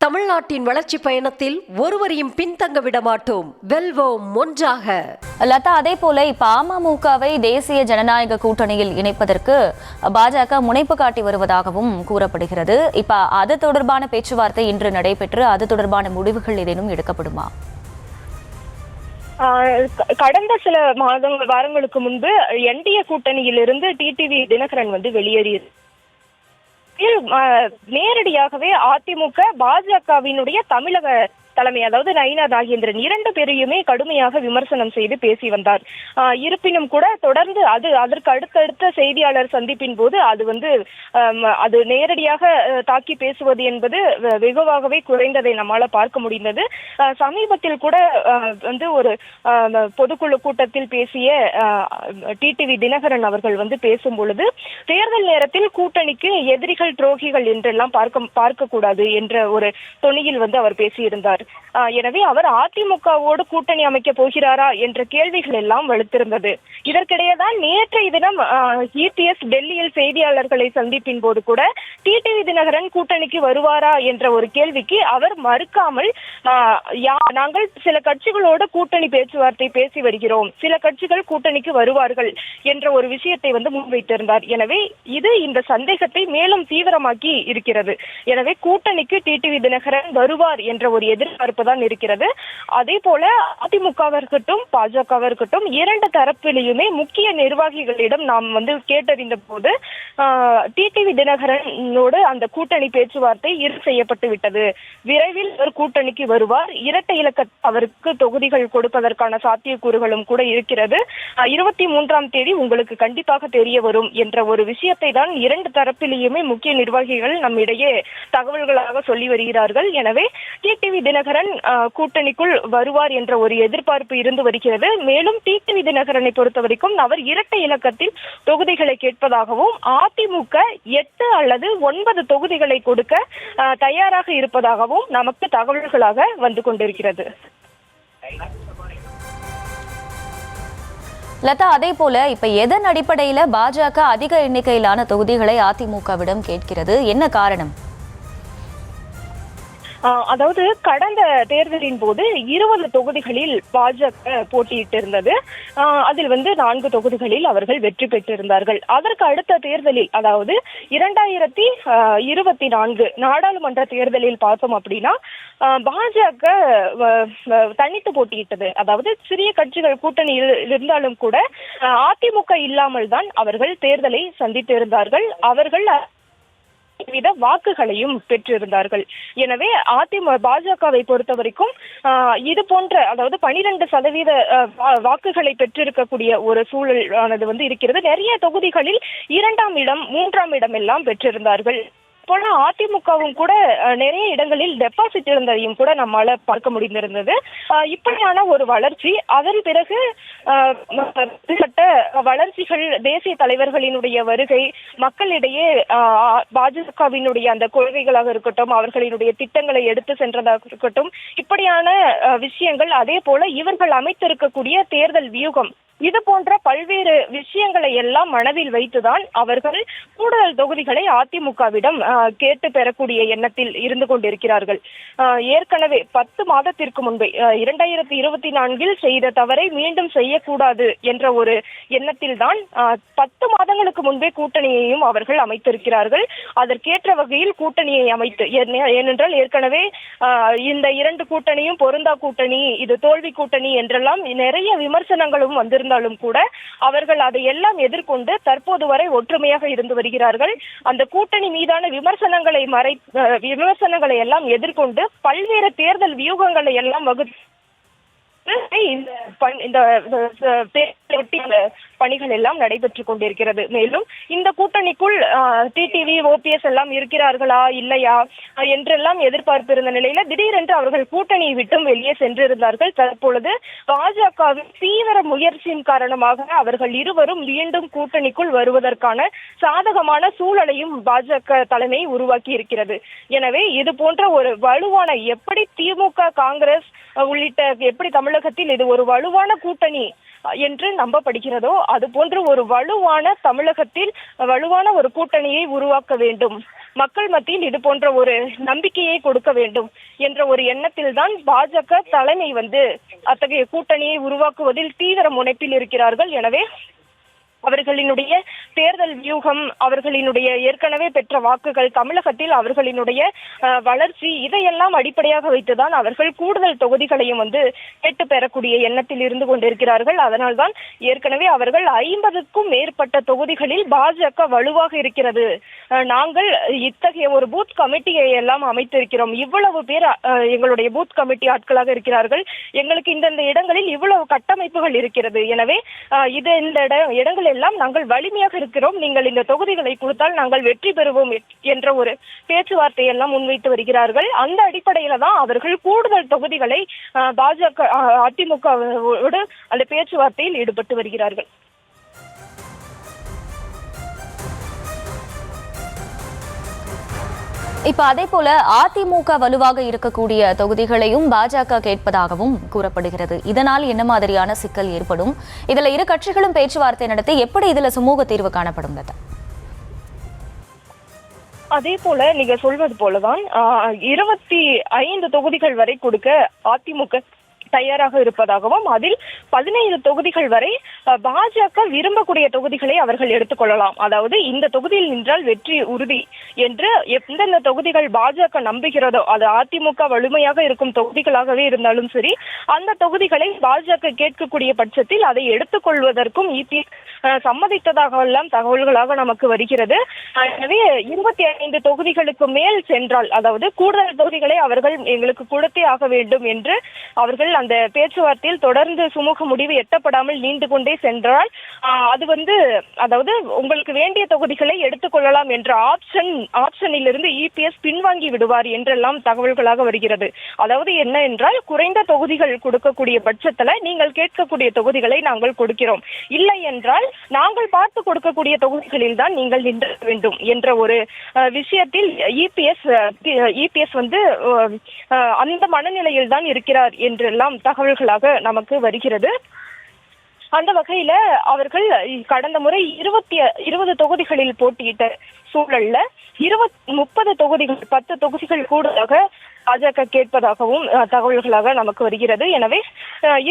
தமிழ்நாட்டின் வளர்ச்சி பயணத்தில் ஒருவரையும் பின்தங்க விட மாட்டோம். வெல்வோம் ஒன்றாக. லதா, அதே போல இப்ப அமமுகவை தேசிய ஜனநாயக கூட்டணியில் இணைப்பதற்கு பாஜக முனைப்பு காட்டி வருவதாகவும் கூறப்படுகிறது. இப்ப அது தொடர்பான பேச்சுவார்த்தை இன்று நடைபெற்று அது தொடர்பான முடிவுகள் ஏதேனும் எடுக்கப்படுமா? கடந்த சில வாரங்களுக்கு முன்பு என்டிஏ கூட்டணியிலிருந்து டிடிவி தினகரன் வெளியேறியது. நேரடியாகவே அதிமுக பாஜகவினுடைய தமிழக தலைமை, அதாவது நயினா நாகேந்திரன், இரண்டு பேரையுமே கடுமையாக விமர்சனம் செய்து பேசி வந்தார். இருப்பினும் கூட தொடர்ந்து அதற்கு அடுத்தடுத்த செய்தியாளர் சந்திப்பின் போது அது நேரடியாக தாக்கி பேசுவது என்பது வெகுவாகவே குறைந்ததை நம்மால பார்க்க முடிந்தது. சமீபத்தில் கூட ஒரு பொதுக்குழு கூட்டத்தில் பேசிய டிடிவி தினகரன் அவர்கள் பேசும் பொழுது, தேர்தல் நேரத்தில் கூட்டணிக்கு எதிரிகள் துரோகிகள் என்றெல்லாம் பார்க்க கூடாது என்ற ஒரு தொனியில் அவர் பேசியிருந்தார். எனவே அவர் அதிமுகவோடு கூட்டணி அமைக்க போகிறாரா என்ற கேள்விகள் எல்லாம் வலுத்திருந்தது. இதற்கிடையேதான் நேற்றைய தினம் இபிஎஸ் டெல்லியில் செய்தியாளர்களை சந்திப்பின் போது கூட டிடிவி தினகரன் கூட்டணிக்கு வருவாரா என்ற ஒரு கேள்விக்கு அவர் மறுக்காமல், நாங்கள் சில கட்சிகளோடு கூட்டணி பேச்சுவார்த்தை பேசி வருகிறோம், சில கட்சிகள் கூட்டணிக்கு வருவார்கள் என்ற ஒரு விஷயத்தை முன்வைத்திருந்தார். எனவே இது இந்த சந்தேகத்தை மேலும் தீவிரமாக்கி இருக்கிறது. எனவே கூட்டணிக்கு டிடிவி தினகரன் வருவார் என்ற ஒரு எதிர்பார்ப்புதான் இருக்கிறது. அதே போல அதிமுகவிற்கட்டும் பாஜகவிற்கட்டும் இரண்டு தரப்பிலையுமே முக்கிய நிர்வாகிகளிடம் நாம் கேட்டறிந்த போது டிடிவி தினகரனோடு அந்த கூட்டணி பேச்சுவார்த்தை இறுதி செய்யப்பட்டு விட்டது. விரைவில் ஒரு கூட்டணிக்கு வருவார், இரட்டை இலக்க அவருக்கு தொகுதிகள் கொடுப்பதற்கான சாத்தியக்கூறுகளும் கூட இருக்கிறது, 23ஆம் தேதி உங்களுக்கு கண்டிப்பாக தெரிய வரும் என்ற ஒரு விஷயத்தை தான் இரண்டு தரப்பிலேயுமே முக்கிய நிர்வாகிகள் நம்மிடையே தகவல்களாக சொல்லி வருகிறார்கள். எனவே டிடிவி தினகரன் கூட்டணிக்குள் வருவார் என்ற ஒரு எதிர்பார்ப்பு இருந்து வருகிறது. மேலும் டிடிவி தினகரனை பொறுத்த வரைக்கும் அவர் இரட்டை இலக்கத்தில் தொகுதிகளை கேட்பதாகவும் அதிமுக 8 அல்லது 9 தொகுதிகளை கொடுக்க தயாராக இருப்பதாகவும் நமக்கு தகவல்களாக வந்து கொண்டிருக்கிறது. லதா, அதே போல இப்ப எதன் அடிப்படையில பாஜக அதிக எண்ணிக்கையிலான தொகுதிகளை அதிமுகவிடம் கேட்கிறது? என்ன காரணம்? அதாவது கடந்த தேர்தலின் போது 20 தொகுதிகளில் பாஜக போட்டியிட்டிருந்தது. அதில் 4 தொகுதிகளில் அவர்கள் வெற்றி பெற்றிருந்தார்கள். அதற்கு அடுத்த தேர்தலில், அதாவது 2024 நாடாளுமன்ற தேர்தலில் பார்த்தோம் அப்படின்னா பாஜக தனித்து போட்டியிட்டது. அதாவது சிறிய கட்சிகள் கூட்டணி இருந்தாலும் கூட அதிமுக இல்லாமல் தான் அவர்கள் தேர்தலை சந்தித்திருந்தார்கள். அவர்கள் வாக்குகளையும் பெற்றிருந்தார்கள். எனவே பாஜகவை பொறுத்த வரைக்கும் இது போன்ற, அதாவது 12% வாக்குகளை பெற்றிருக்கக்கூடிய ஒரு சூழல் ஆனது இருக்கிறது. நிறைய தொகுதிகளில் 2ஆம் இடம் 3ஆம் இடம் எல்லாம் பெற்றிருந்தார்கள். போல அதிமுகவும் கூட நிறைய இடங்களில் டெபாசிட் இருந்ததையும் கூட நம்மால பார்க்க முடிந்திருந்தது. இப்படியான ஒரு வளர்ச்சி, அதன் பிறகு வளர்ச்சிகள், தேசிய தலைவர்களினுடைய வருகை, மக்களிடையே பாஜகவினுடைய அந்த கொள்கைகளாக இருக்கட்டும், அவர்களினுடைய திட்டங்களை எடுத்து சென்றதாக இருக்கட்டும், இப்படியான விஷயங்கள், அதே போல இவர்கள் அமைத்திருக்கக்கூடிய தேர்தல் வியூகம், இது போன்ற பல்வேறு விஷயங்களை எல்லாம் மனதில் வைத்துதான் அவர்கள் கூடுதல் தொகுதிகளை அதிமுகவிடம் கேட்டு பெறக்கூடிய எண்ணத்தில் இருந்து கொண்டிருக்கிறார்கள். ஏற்கனவே 10 மாதத்திற்கு முன்பே 2024 செய்த தவறை மீண்டும் செய்யக்கூடாது என்ற ஒரு எண்ணத்தில் தான் 10 மாதங்களுக்கு முன்பே கூட்டணியையும் அவர்கள் அமைத்திருக்கிறார்கள். அதற்கேற்ற வகையில் கூட்டணியை அமைத்து, ஏனென்றால் ஏற்கனவே இந்த 2 கூட்டணியும் பொருந்தா கூட்டணி, இது தோல்வி கூட்டணி என்றெல்லாம் நிறைய விமர்சனங்களும் வந்திருந்தாலும் கூட அவர்கள் அதை எல்லாம் எதிர்கொண்டு தற்போது வரை ஒற்றுமையாக இருந்து வருகிறார்கள். அந்த கூட்டணி மீதான விமர்சனங்களை எல்லாம் எதிர்கொண்டு பல்வேறு தேர்தல் வியூகங்களை எல்லாம் இந்த பணிகள் எல்லாம் நடைபெற்றுக் கொண்டிருக்கிறது. மேலும் இந்த கூட்டணிக்குள் டிடிவி, ஓபிஎஸ் எல்லாம் இருக்கிறார்களா இல்லையா என்றெல்லாம் எதிர்பார்த்திருந்த நிலையில திடீரென்று அவர்கள் கூட்டணியை விட்டும் வெளியே சென்றிருந்தார்கள். தற்பொழுது பாஜகவின் தீவிர முயற்சியின் காரணமாக அவர்கள் இருவரும் மீண்டும் கூட்டணிக்குள் வருவதற்கான சாதகமான சூழலையும் பாஜக தலைமை உருவாக்கி இருக்கிறது. எனவே இது போன்ற ஒரு வலுவான, எப்படி திமுக, காங்கிரஸ் உள்ளிட்ட, எப்படி தமிழகத்தில் இது ஒரு வலுவான கூட்டணி என்று நம்பப்படுகிறதோ அது போன்று ஒரு வலுவான தமிழகத்தில் வலுவான ஒரு கூட்டணியை உருவாக்க வேண்டும். மக்கள் மத்தியில் இது போன்ற ஒரு நம்பிக்கையை கொடுக்க வேண்டும் என்ற ஒரு எண்ணத்தில் தான் பாஜக தலைமை அத்தகைய கூட்டணியை உருவாக்குவதில் தீவிர முனைப்பில் இருக்கிறார்கள். எனவே அவர்களினுடைய தேர்தல் வியூகம், அவர்களினுடைய ஏற்கனவே பெற்ற வாக்குகள், தமிழகத்தில் அவர்களினுடைய வளர்ச்சி, இதையெல்லாம் அடிப்படையாக வைத்துதான் அவர்கள் கூடுதல் தொகுதிகளையும் கேட்டு பெறக்கூடிய எண்ணத்தில் இருந்து கொண்டிருக்கிறார்கள். அதனால்தான் ஏற்கனவே அவர்கள் 50க்கும் மேற்பட்ட தொகுதிகளில் பாஜக வலுவாக இருக்கிறது, நாங்கள் இத்தகைய ஒரு பூத் கமிட்டியை எல்லாம் அமைத்திருக்கிறோம், இவ்வளவு பேர் எங்களுடைய பூத் கமிட்டி ஆட்களாக இருக்கிறார்கள், எங்களுக்கு இந்தந்த இடங்களில் இவ்வளவு கட்டமைப்புகள் இருக்கிறது, எனவே இந்த இடங்கள் எல்லாம் நாங்கள் வலிமையாக இருக்கிறோம், நீங்கள் இந்த தொகுதிகளை கொடுத்தால் நாங்கள் வெற்றி பெறுவோம் என்ற ஒரு பேச்சுவார்த்தை எல்லாம் முன்வைத்து வருகிறார்கள். அந்த அடிப்படையில தான் அவர்கள் கூடுதல் தொகுதிகளை பாஜக அதிமுகவோடு அந்த பேச்சுவார்த்தையில் ஈடுபட்டு வருகிறார்கள். இப்ப அதே போல அதிமுக வலுவாக இருக்கக்கூடிய தொகுதிகளையும் பாஜக கேட்பதாகவும் கூறப்படுகிறது. இதனால் என்ன மாதிரியான சிக்கல் ஏற்படும்? இதுல இரு கட்சிகளும் பேச்சுவார்த்தை நடத்தி எப்படி இதுல சுமூக தீர்வு காணப்படும்? அதே போல நீங்க சொல்வது போலதான் 25 தொகுதிகள் வரை கொடுக்க அதிமுக தயாராக இருப்பதாகவும், அதில் 17 தொகுதிகள் வரை பாஜக விரும்பக்கூடிய தொகுதிகளை அவர்கள் எடுத்துக்கொள்ளலாம். அதாவது இந்த தொகுதியில் நின்றால் வெற்றி உறுதி என்று எந்தெந்த தொகுதிகள் பாஜக நம்புகிறதோ, அது அதிமுக வலிமையாக இருக்கும் தொகுதிகளாகவே இருந்தாலும் சரி, அந்த தொகுதிகளை பாஜக கேட்கக்கூடிய பட்சத்தில் அதை எடுத்துக்கொள்வதற்கும் சம்மதித்ததாக எல்லாம் தகவல்களாக நமக்கு வருகிறது. எனவே 25 தொகுதிகளுக்கு மேல் சென்றால், அதாவது கூடுதல் தொகுதிகளை அவர்கள் எங்களுக்கு கொடுத்தே ஆக வேண்டும் என்று அவர்கள் அந்த பேச்சுவார்த்தையில் தொடர்ந்து சுமூக முடிவு எட்டப்படாமல் நீண்டு கொண்டே சென்றால், அது அதாவது உங்களுக்கு வேண்டிய தொகுதிகளை எடுத்துக்கொள்ளலாம் என்ற ஆப்ஷனில் இருந்து இபிஎஸ் பின்வாங்கி விடுவார் என்றெல்லாம் தகவல்களாக வருகிறது. அதாவது என்ன என்றால், குறைந்த தொகுதிகள் கொடுக்கக்கூடிய பட்சத்துல நீங்கள் கேட்கக்கூடிய தொகுதிகளை நாங்கள் கொடுக்கிறோம், இல்லை என்றால் நாங்கள் பார்த்து கொடுக்கக்கூடிய தொகுதிகளில் தான் நீங்கள் நின்ற வேண்டும் என்ற ஒரு விஷயத்தில் இபிஎஸ் அந்த மனநிலையில் தான் இருக்கிறார் என்றெல்லாம் தகவல்களாக நமக்கு வருகிறது. அந்த வகையில அவர்கள் கடந்த முறை 20 தொகுதிகளில் போட்டியிட்ட சூழல்ல 30 தொகுதிகள் 10 தொகுதிகள் கூடுதலாக பாஜக கேட்பதாகவும் தகவல்களாக நமக்கு வருகிறது. எனவே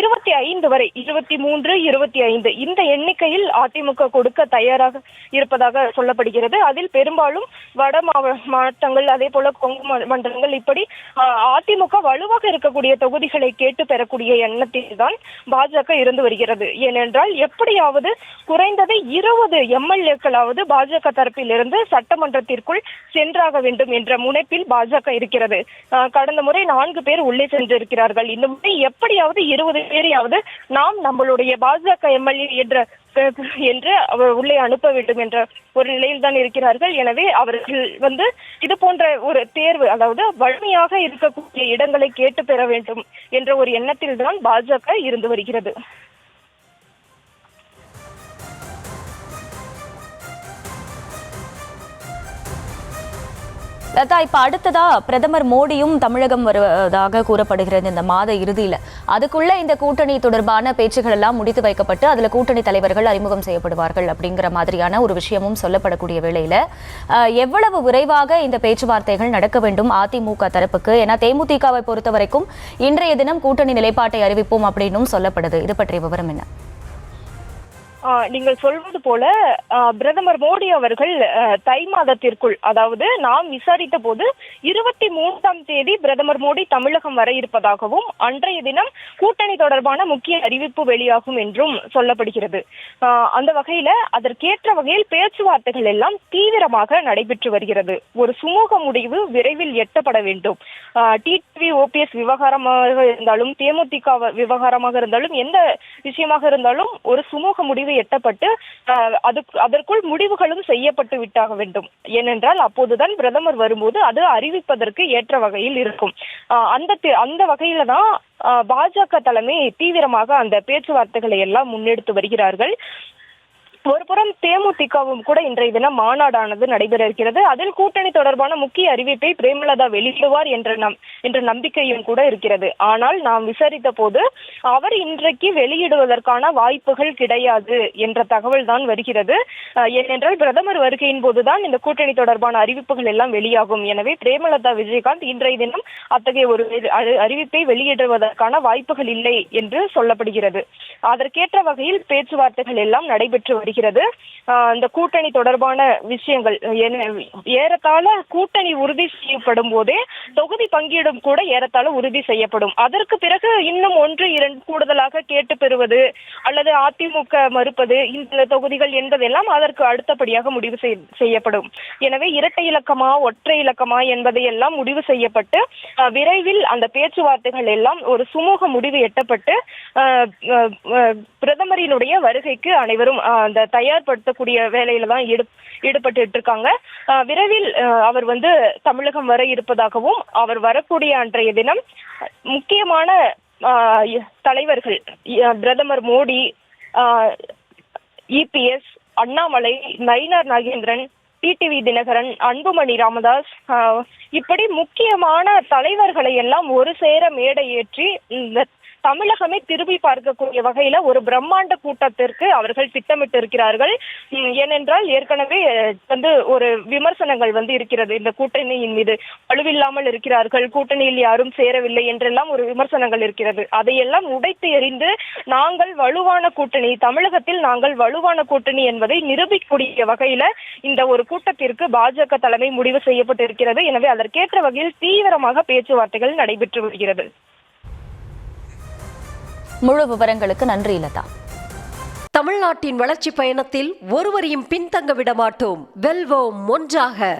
25 வரை 23, 25 இந்த எண்ணிக்கையில் அதிமுக கொடுக்க தயாராக இருப்பதாக சொல்லப்படுகிறது. அதில் பெரும்பாலும் வட மாவட்டங்கள், அதே போல கொங்கு மண்டலங்கள், இப்படி அதிமுக வலுவாக இருக்கக்கூடிய தொகுதிகளை கேட்டு பெறக்கூடிய எண்ணத்தில் தான் பாஜக இருந்து வருகிறது. ஏனென்றால் எப்படியாவது குறைந்தது 20 எம்எல்ஏக்களாவது பாஜக தரப்பில் இருந்து சட்டமன்றத்திற்குள் சென்றாக வேண்டும் என்ற முனைப்பில் பாஜக இருக்கிறது. கடந்த முறை 4 பேர் உள்ளே சென்றிருக்கிறார்கள். இந்த முறை எப்படியாவது 20 பேரையாவது நாம் நம்மளுடைய பாஜக எம்எல்ஏ என்று உள்ளே அனுப்ப வேண்டும் என்ற ஒரு நிலையில் தான் இருக்கிறார்கள். எனவே அவர்கள் இது போன்ற ஒரு தேர்வு, அதாவது வலிமையாக இருக்கக்கூடிய இடங்களை கேட்டு பெற வேண்டும் என்ற ஒரு எண்ணத்தில் தான் பாஜக இருந்து வருகிறது. லதா, இப்ப அடுத்ததா பிரதமர் மோடியும் தமிழகம் வருவதாக கூறப்படுகிறது இந்த மாத இறுதியில. அதுக்குள்ள இந்த கூட்டணி தொடர்பான பேச்சுகள் எல்லாம் முடித்து வைக்கப்பட்டு அதுல கூட்டணி தலைவர்கள் அறிமுகம் செய்யப்படுவார்கள் அப்படிங்கிற மாதிரியான ஒரு விஷயமும் சொல்லப்படக்கூடிய வேளையில எவ்வளவு விரைவாக இந்த பேச்சுவார்த்தைகள் நடக்க வேண்டும் அதிமுக தரப்புக்கு? ஏன்னா தேமுதிகவை பொறுத்த வரைக்கும் இன்றைய தினம் கூட்டணி நிலைப்பாட்டை அறிவிப்போம் அப்படின்னும் சொல்லப்படுது. இது பற்றிய விவரம் என்ன? நீங்கள் சொல்வது போல பிரதமர் மோடி அவர்கள் தை மாதத்திற்குள், அதாவது நாம் விசாரித்த போது 23ஆம் தேதி பிரதமர் மோடி தமிழகம் வர இருப்பதாகவும், அன்றைய தினம் கூட்டணி தொடர்பான முக்கிய அறிவிப்பு வெளியாகும் என்றும் சொல்லப்படுகிறது. அந்த வகையில அதற்கேற்ற வகையில் பேச்சுவார்த்தைகள் எல்லாம் தீவிரமாக நடைபெற்று வருகிறது. ஒரு சுமூக முடிவு விரைவில் எட்டப்பட வேண்டும். டிடிவி ஓபிஎஸ் விவகாரமாக இருந்தாலும், தேமுதிக விவகாரமாக இருந்தாலும், எந்த விஷயமாக இருந்தாலும் ஒரு சுமூக முடிவு எட்டப்பட்டு அதற்குள் முடிவுகளும் செய்யப்பட்டு விட்டாக வேண்டும். ஏனென்றால் அப்போதுதான் பிரதமர் வரும்போது அது அறிவிப்பதற்கு ஏற்ற வகையில் இருக்கும். அந்த வகையில தான் பாஜக தலைமை தீவிரமாக அந்த பேச்சுவார்த்தைகளை எல்லாம் முன்னெடுத்து வருகிறார்கள். ஒருபுறம் தேமுதிகவும் கூட இன்றைய தினம் மாநாடானது நடைபெற இருக்கிறது. அதில் கூட்டணி தொடர்பான முக்கிய அறிவிப்பை பிரேமலதா வெளியிடுவார் என்ற நம்பிக்கையும் கூட இருக்கிறது. ஆனால் நாம் விசாரித்த போது அவர் இன்றைக்கு வெளியிடுவதற்கான வாய்ப்புகள் கிடையாது என்ற தகவல் தான் வருகிறது. ஏனென்றால் பிரதமர் வருகையின் போதுதான் இந்த கூட்டணி தொடர்பான அறிவிப்புகள் எல்லாம் வெளியாகும். எனவே பிரேமலதா விஜயகாந்த் இன்றைய தினம் அத்தகைய ஒரு அறிவிப்பை வெளியிடுவதற்கான வாய்ப்புகள் இல்லை என்று சொல்லப்படுகிறது. அதற்கேற்ற வகையில் பேச்சுவார்த்தைகள் எல்லாம் நடைபெற்று வருகிறது. இந்த கூட்டணி தொடர்பான விஷயங்கள் ஏறத்தாழ கூட்டணி உறுதி செய்யப்படும் போதே தொகுதி பங்கீடும் கூட ஏறத்தாழ உறுதி செய்யப்படும். அதற்கு பிறகு இன்னும் 1-2 கூடுதலாக கேட்டு பெறுவது அல்லது அதிமுக மறுப்பது இந்த தொகுதிகள் என்பதெல்லாம் அதற்கு அடுத்தபடியாக முடிவு செய்யப்படும். எனவே இரட்டை இலக்கமா ஒற்றை இலக்கமா என்பதையெல்லாம் முடிவு செய்யப்பட்டு விரைவில் அந்த பேச்சுவார்த்தைகள் எல்லாம் ஒரு சுமூக முடிவு எட்டப்பட்டு பிரதமரினுடைய வருகைக்கு அனைவரும் அந்த தயார்படுத்தக்கூடிய வேலையில தான் ஈடுபட்டு இருக்காங்க. விரைவில் அவர் தமிழகம் வர இருப்பதாகவும் அவர் வரக்கூடிய அன்றைய தினம் முக்கியமான தலைவர்கள் பிரதமர் மோடி, இபிஎஸ், அண்ணாமலை, நயினார் நாகேந்திரன், டிடிவி தினகரன், அன்புமணி ராமதாஸ் இப்படி முக்கியமான தலைவர்களை எல்லாம் ஒரு சேர மேடை ஏற்றி இந்த தமிழகமே திரும்பி பார்க்கக்கூடிய வகையில ஒரு பிரம்மாண்ட கூட்டத்திற்கு அவர்கள் திட்டமிட்டு இருக்கிறார்கள். ஏனென்றால் ஏற்கனவே ஒரு விமர்சனங்கள் இருக்கிறது. இந்த கூட்டணியின் மீது வலுவில்லாமல் இருக்கிறார்கள், கூட்டணியில் யாரும் சேரவில்லை என்றெல்லாம் ஒரு விமர்சனங்கள் இருக்கிறது. அதையெல்லாம் உடைத்து எறிந்து நாங்கள் வலுவான கூட்டணி, தமிழகத்தில் நாங்கள் வலுவான கூட்டணி என்பதை நிரூபிக்கக்கூடிய வகையில இந்த ஒரு கூட்டத்திற்கு பாஜக தலைமை முடிவு செய்யப்பட்டு இருக்கிறது. எனவே அதற்கேற்ற வகையில் தீவிரமாக பேச்சுவார்த்தைகள் நடைபெற்று வருகிறது. முழு விவரங்களுக்கு நன்றி லதா. தமிழ்நாட்டின் வளர்ச்சி பயணத்தில் ஒருவரையும் பின்தங்க விட மாட்டோம். வெல்வோம் ஒன்றாக.